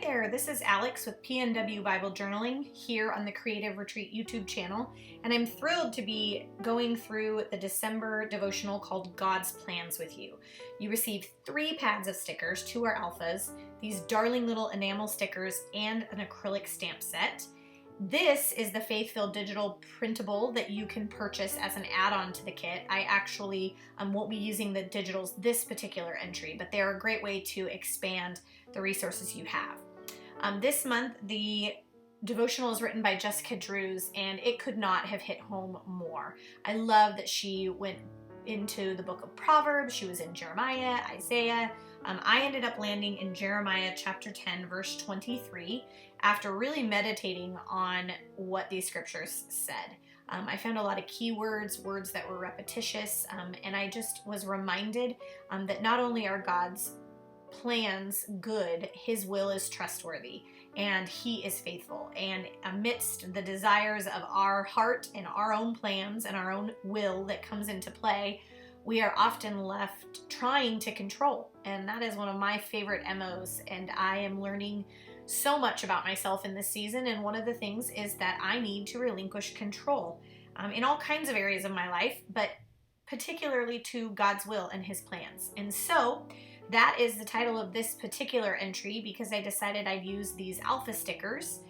there, this is Alex with PNW Bible Journaling here on the Creative Retreat YouTube channel, and I'm thrilled to be going through the December devotional called God's Plans with You. You received 3 pads of stickers, 2 are alphas, these darling little enamel stickers, and an acrylic stamp set. This is the faith-filled digital printable that you can purchase as an add-on to the kit. I actually won't be using the digitals this particular entry, but they're a great way to expand the resources you have. This month, the devotional is written by Jessica Drews, and it could not have hit home more. I love that she went into the book of Proverbs. She was in Jeremiah, Isaiah. I ended up landing in Jeremiah chapter 10, verse 23, after really meditating on what these scriptures said. I found a lot of keywords, words that were repetitious, and I just was reminded that not only are God's plans good, His will is trustworthy, and He is faithful. And amidst the desires of our heart and our own plans and our own will that comes into play, we are often left trying to control. And that is one of my favorite MOs. And I am learning so much about myself in this season. And one of the things is that I need to relinquish control in all kinds of areas of my life, but particularly to God's will and His plans. And so that is the title of this particular entry because I decided I'd use these alpha stickers.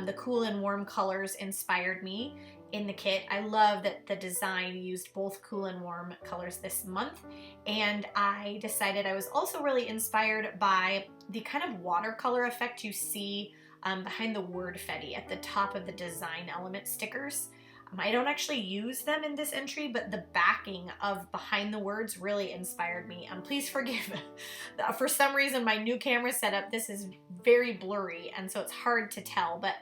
The cool and warm colors inspired me in the kit. I love that the design used both cool and warm colors this month, and I decided I was also really inspired by the kind of watercolor effect you see behind the word Fetty at the top of the design element stickers. I don't actually use them in this entry, but the backing of behind the words really inspired me. Please forgive. For some reason, my new camera setup, this is very blurry, and so it's hard to tell, but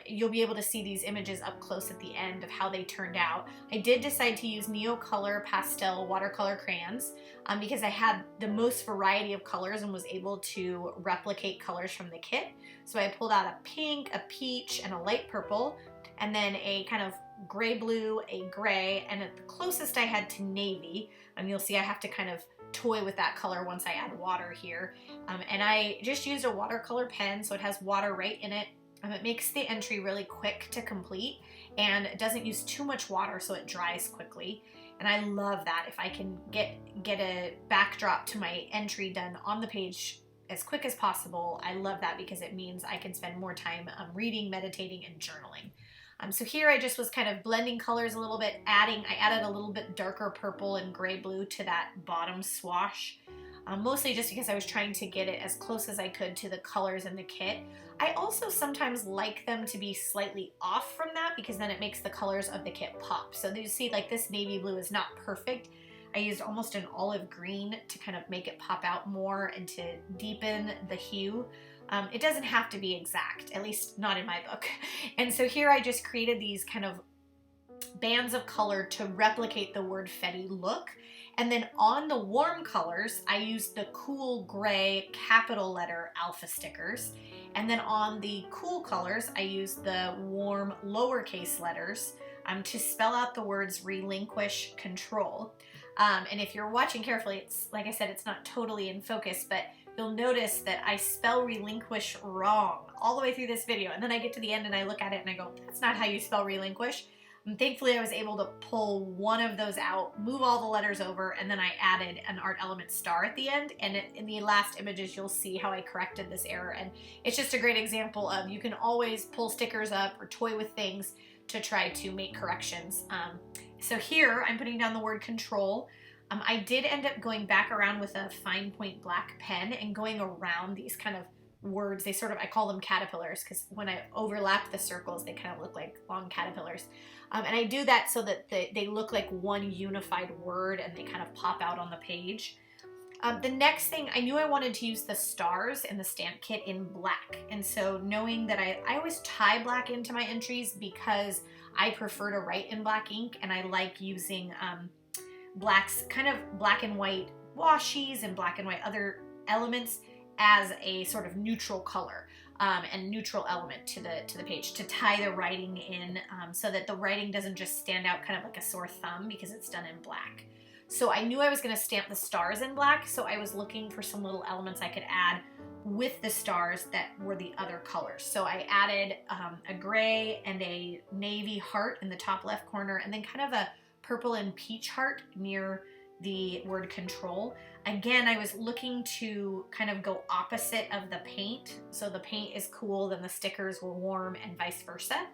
you'll be able to see these images up close at the end of how they turned out. I did decide to use Neocolor pastel watercolor crayons because I had the most variety of colors and was able to replicate colors from the kit. So I pulled out a pink, a peach, and a light purple, and then a kind of gray blue, a gray, and at the closest I had to navy. And you'll see I have to kind of toy with that color once I add water here. And I just used a watercolor pen, so it has water right in it. It makes the entry really quick to complete, and it doesn't use too much water, so it dries quickly. And I love that. If I can get a backdrop to my entry done on the page as quick as possible, I love that because it means I can spend more time reading, meditating, and journaling. So here I just was kind of blending colors a little bit, I added a little bit darker purple and gray blue to that bottom swash, mostly just because I was trying to get it as close as I could to the colors in the kit. I also sometimes like them to be slightly off from that because then it makes the colors of the kit pop. So you see like this navy blue is not perfect. I used almost an olive green to kind of make it pop out more and to deepen the hue. It doesn't have to be exact, at least not in my book. And so here I just created these kind of bands of color to replicate the word Fetty look. And then on the warm colors, I used the cool gray capital letter alpha stickers. And then on the cool colors, I used the warm lowercase letters to spell out the words Relinquish Control. And if you're watching carefully, it's like I said, it's not totally in focus, but you'll notice that I spell relinquish wrong all the way through this video. And then I get to the end and I look at it and I go, that's not how you spell relinquish. And thankfully I was able to pull one of those out, move all the letters over, and then I added an art element star at the end. And in the last images, you'll see how I corrected this error. And it's just a great example of you can always pull stickers up or toy with things to try to make corrections. So here I'm putting down the word control. I did end up going back around with a fine point black pen and going around these kind of words. I call them caterpillars because when I overlap the circles, they kind of look like long caterpillars. And I do that so that they look like one unified word and they kind of pop out on the page. The next thing, I knew I wanted to use the stars in the stamp kit in black. And so knowing that I always tie black into my entries because I prefer to write in black ink and I like using blacks, kind of black and white washies and black and white other elements as a sort of neutral color and neutral element to the page to tie the writing in so that the writing doesn't just stand out kind of like a sore thumb because it's done in black. So I knew I was going to stamp the stars in black, so I was looking for some little elements I could add with the stars that were the other colors. So I added a gray and a navy heart in the top left corner, and then kind of a purple and peach heart near the word control. Again, I was looking to kind of go opposite of the paint. So the paint is cool, then the stickers were warm, and vice versa.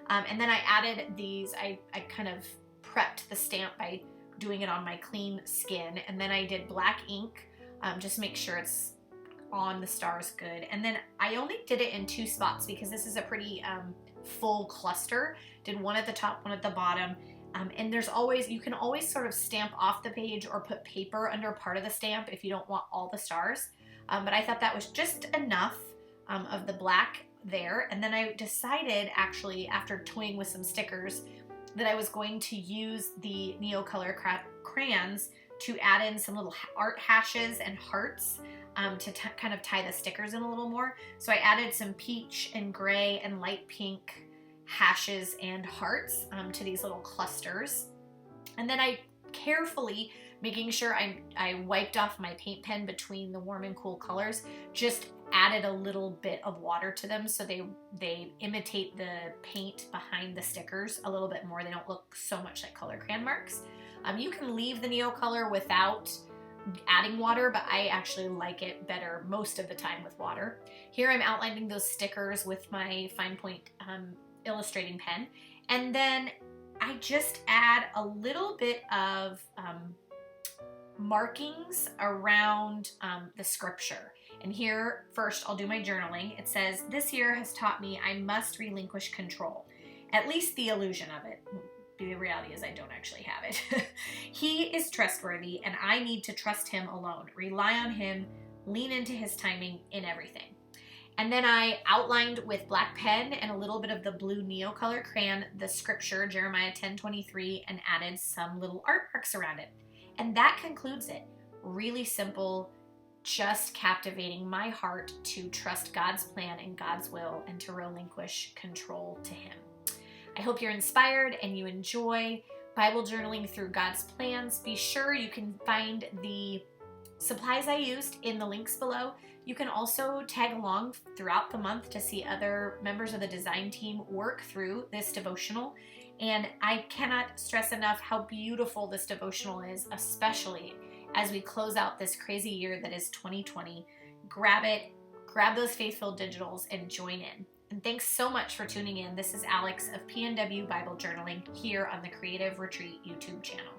And then I added these, I kind of prepped the stamp by doing it on my clean skin. And then I did black ink, just make sure it's on the stars good. And then I only did it in 2 spots because this is a pretty full cluster. Did one at the top, one at the bottom. And you can always sort of stamp off the page or put paper under part of the stamp if you don't want all the stars. But I thought that was just enough of the black there. And then I decided, actually, after toying with some stickers, that I was going to use the Neocolor crayons to add in some little art hashes and hearts to kind of tie the stickers in a little more. So I added some peach and gray and light pink hashes and hearts to these little clusters. And then I carefully, making sure I wiped off my paint pen between the warm and cool colors, just added a little bit of water to them so they imitate the paint behind the stickers a little bit more. They don't look so much like color crayon marks. You can leave the Neocolor without adding water, but I actually like it better most of the time with water. Here I'm outlining those stickers with my fine point illustrating pen, and then I just add a little bit of markings around the scripture. And here first I'll do my journaling. It says, "This year has taught me I must relinquish control, at least the illusion of it." The reality is I don't actually have it. "He is trustworthy and I need to trust him alone, rely on him, lean into his timing in everything." And then I outlined with black pen and a little bit of the blue Neocolor crayon the scripture, Jeremiah 10:23, and added some little art marks around it. And that concludes it. Really simple, just captivating my heart to trust God's plan and God's will and to relinquish control to him. I hope you're inspired and you enjoy Bible journaling through God's plans. Be sure you can find the supplies I used in the links below. You can also tag along throughout the month to see other members of the design team work through this devotional. And I cannot stress enough how beautiful this devotional is, especially as we close out this crazy year that is 2020. Grab it, grab those faith-filled digitals, and join in. And thanks so much for tuning in. This is Alex of PNW Bible Journaling here on the Creative Retreat YouTube channel.